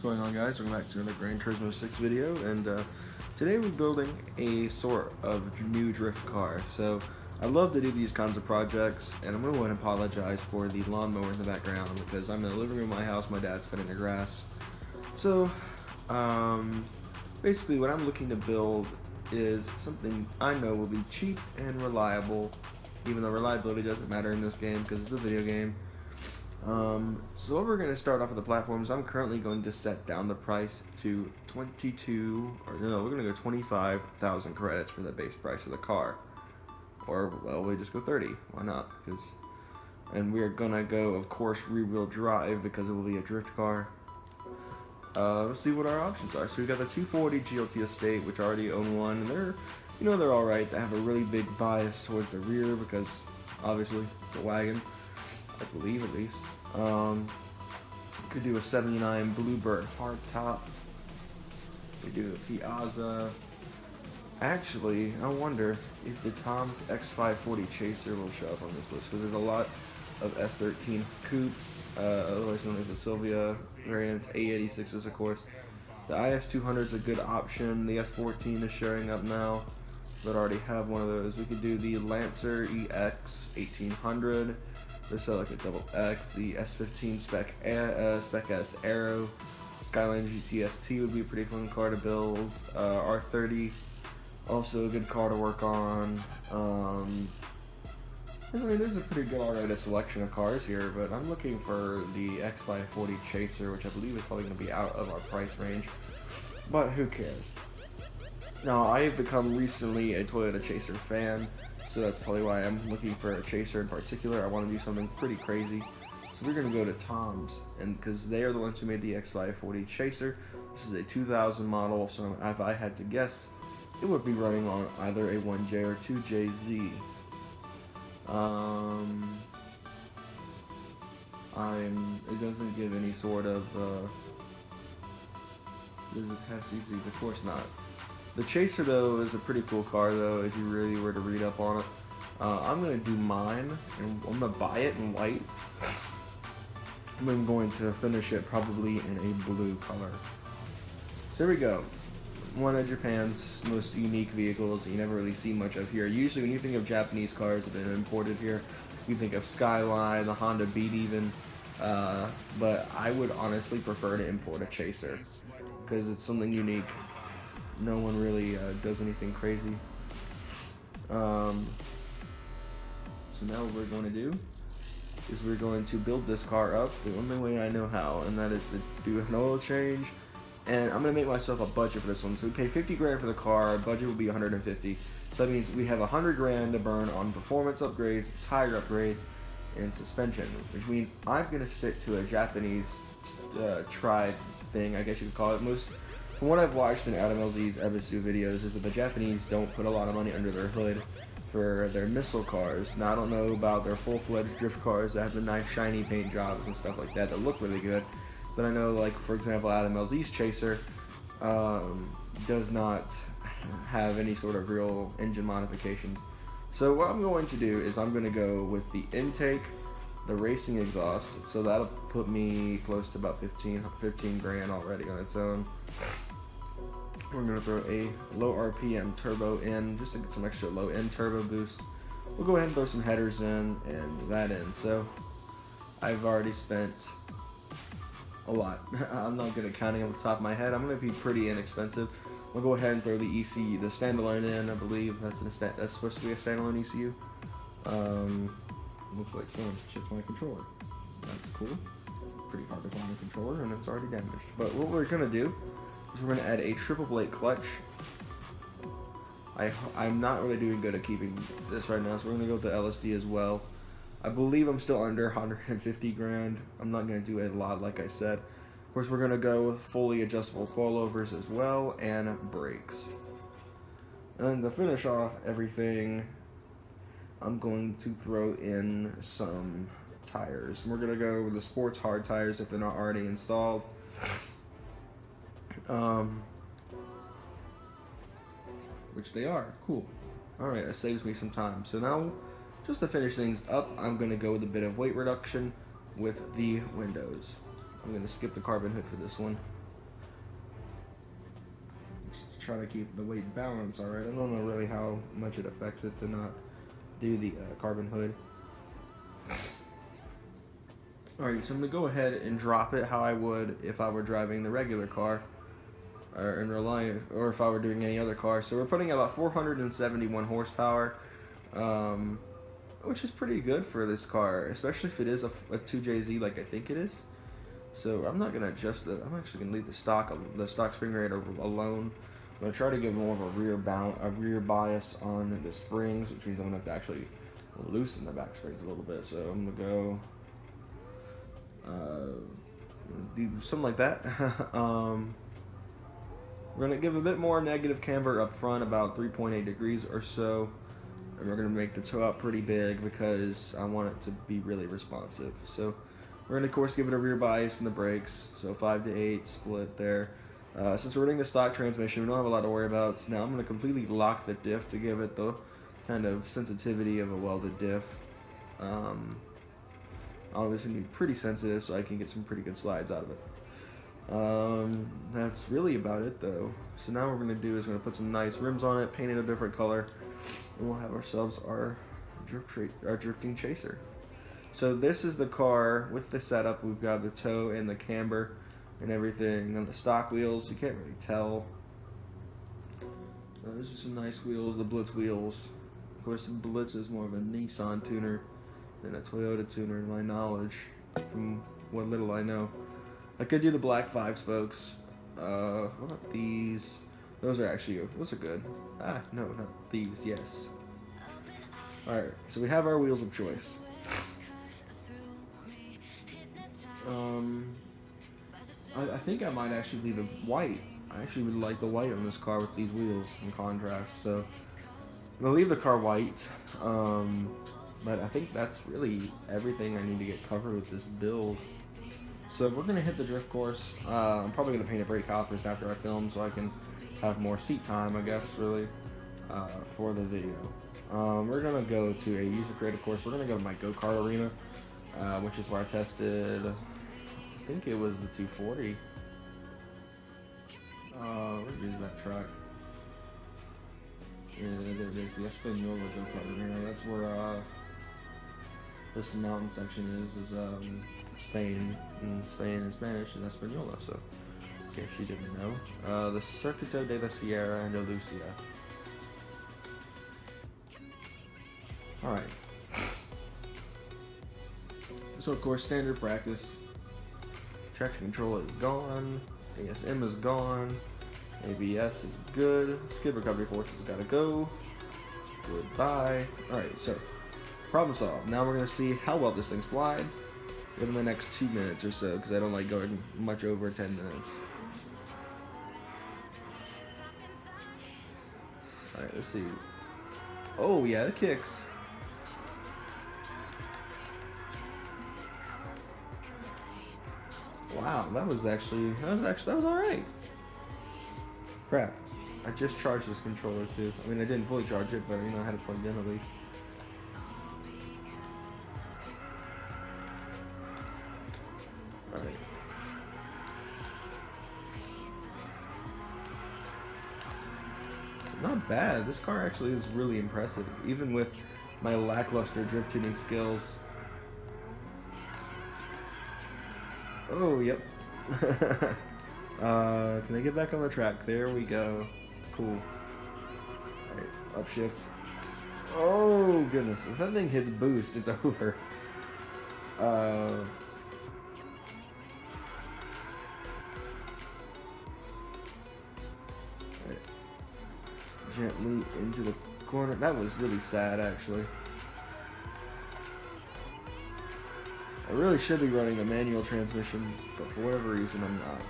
going on, guys? Welcome back to another Gran Turismo 6 video, and today we're building a sort of new drift car. So I love to do these kinds of projects, and I'm going to go ahead and apologize for the lawnmower in the background because I'm in the living room of my house, my dad's cutting the grass. So basically what I'm looking to build is something I know will be cheap and reliable, even though reliability doesn't matter in this game because it's a video game. So what we're going to start off with the platforms. I'm currently going to set down the price to 25,000 credits for the base price of the car. Or, well, we just go 30. Why not? And we are going to go, of course, rear-wheel drive because it will be a drift car. Let's see what our options are. So we've got the 240 GLT Estate, which I already own one, and they're alright. They have a really big bias towards the rear because, obviously, it's a wagon. I believe, at least. Could do a 79 Bluebird hardtop. We do a Piazza. Actually, I wonder if the Tom's X540 Chaser will show up on this list, because there's a lot of S13 coupes, otherwise known as the Sylvia variant, A86s, of course. The IS200 is a good option. The S14 is showing up now, but I already have one of those. We could do the Lancer EX 1800. This is like a double X. The S15 Spec S Aero. Skyline GTST would be a pretty fun car to build. R30, also a good car to work on. I mean, there's a pretty good already selection of cars here, but I'm looking for the X540 Chaser, which I believe is probably going to be out of our price range. But who cares? Now, I have become recently a Toyota Chaser fan, so that's probably why I'm looking for a Chaser in particular. I want to do something pretty crazy. So we're going to go to Tom's, and because they are the ones who made the X540 Chaser. This is a 2000 model, so if I had to guess, it would be running on either a 1J or 2JZ. It doesn't give any sort of, does it have CCs? Of course not. The Chaser, though, is a pretty cool car, though, if you really were to read up on it. I'm going to do mine, and I'm going to buy it in white. I'm going to finish it probably in a blue color. So here we go. One of Japan's most unique vehicles that you never really see much of here. Usually when you think of Japanese cars that have been imported here, you think of Skyline, the Honda Beat even. But I would honestly prefer to import a Chaser because it's something unique. No one really does anything crazy. So now what we're going to do is we're going to build this car up the only way I know how, and that is to do an oil change. And I'm going to make myself a budget for this one. So we pay 50 grand for the car, our budget will be 150. So that means we have 100 grand to burn on performance upgrades, tire upgrades, and suspension. Which means I'm going to stick to a Japanese tried thing, I guess you could call it. From what I've watched in Adamson's Ebisu videos, is that the Japanese don't put a lot of money under their hood for their missile cars. Now, I don't know about their full-fledged drift cars that have the nice shiny paint jobs and stuff like that look really good. But I know, like, for example, Adamson's Chaser does not have any sort of real engine modifications. So what I'm going to do is I'm going to go with the intake, the racing exhaust, so that'll put me close to about 15 grand already on its own. We're going to throw a low RPM turbo in, just to get some extra low end turbo boost. We'll go ahead and throw some headers in and that in. So I've already spent a lot. I'm not good at counting off the top of my head. I'm going to be pretty inexpensive. We'll go ahead and throw the ECU, the standalone in. I believe that's supposed to be a standalone ECU. Looks like someone chipped my controller. That's cool. Pretty hard to find a controller, and it's already damaged. But what we're going to do is we're going to add a triple blade clutch. I'm not really doing good at keeping this right now, so we're going to go with the LSD as well. I believe I'm still under 150 grand. I'm not going to do a lot, like I said. Of course, we're going to go with fully adjustable coilovers as well, and brakes. And to finish off everything, I'm going to throw in some tires. We're going to go with the sports hard tires if they're not already installed. Which they are. Cool. Alright, that saves me some time. So now, just to finish things up, I'm going to go with a bit of weight reduction with the windows. I'm going to skip the carbon hood for this one. try to keep the weight balance alright. I don't know really how much it affects it to not do the carbon hood. Alright, so I'm going to go ahead and drop it how I would if I were driving the regular car, or if I were doing any other car. So we're putting about 471 horsepower, which is pretty good for this car, especially if it is a 2JZ like I think it is. So I'm not going to adjust it. I'm actually going to leave the stock spring rate alone. I'm going to try to give more of a rear bias on the springs, which means I'm going to have to actually loosen the back springs a little bit. So I'm going to go do something like that. We're going to give a bit more negative camber up front, about 3.8 degrees or so. And we're going to make the toe out pretty big because I want it to be really responsive. So we're going to, of course, give it a rear bias in the brakes. So 5 to 8 split there. Since we're running the stock transmission, we don't have a lot to worry about. So now I'm going to completely lock the diff to give it the kind of sensitivity of a welded diff. Obviously, be pretty sensitive so I can get some pretty good slides out of it. That's really about it though. So now what we're going to do is we're going to put some nice rims on it, paint it a different color, and we'll have ourselves our drifting chaser. So this is the car with the setup. We've got the toe and the camber and everything on the stock wheels. You can't really tell. Those are some nice wheels, the Blitz wheels. Of course, the Blitz is more of a Nissan tuner than a Toyota tuner in my knowledge, from what little I know. I could do the black 5 spokes. What about these? Those are good. No, not these, yes. Alright, so we have our wheels of choice. I think I might actually leave it white. I actually would like the white on this car with these wheels in contrast, so I'm going to leave the car white. But I think that's really everything I need to get covered with this build. So we're going to hit the drift course. I'm probably going to paint a brake caliper after I film so I can have more seat time, I guess, really, for the video. We're going to go to a user-created course. We're going to go to my go-kart arena, which is where I tested, I think it was the 240. Where is that track? Yeah, there it is, the Espanola go-kart arena. That's where this mountain section is Spain. And Spain in Spanish is Espanola, so in case you didn't know. The Circuito de la Sierra Andalucía. Alright. So of course, standard practice. Traction control is gone. ASM is gone. ABS is good. Skid recovery force has gotta go. Goodbye. Alright, so problem solved. Now we're going to see how well this thing slides within the next 2 minutes or so, because I don't like going much over 10 minutes. Alright, let's see. Oh yeah, it kicks. Wow, that was alright. Crap. I just charged this controller too. I mean, I didn't fully charge it, but I had it plugged in at least. Alright. Not bad. This car actually is really impressive, even with my lackluster drift tuning skills. Oh, yep. Can I get back on the track? There we go. Cool. Alright, upshift. Oh, goodness. If that thing hits boost, it's over. Gently into the corner. That was really sad, actually. I really should be running the manual transmission, but for whatever reason I'm not.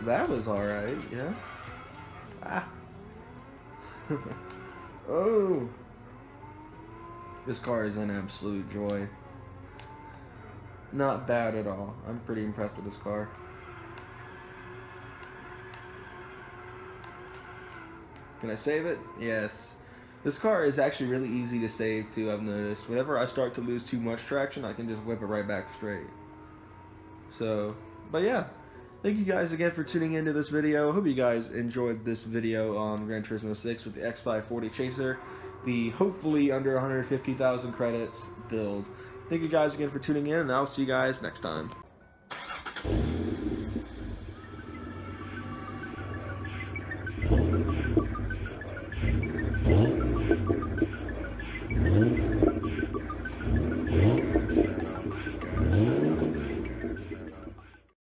That was alright, yeah. Ah. Oh. This car is an absolute joy. Not bad at all. I'm pretty impressed with this car. Can I save it? Yes. This car is actually really easy to save too, I've noticed. Whenever I start to lose too much traction, I can just whip it right back straight. So, but yeah. Thank you guys again for tuning into this video. Hope you guys enjoyed this video on Gran Turismo 6 with the X540 Chaser, the hopefully under 150,000 credits build. Thank you guys again for tuning in, and I'll see you guys next time.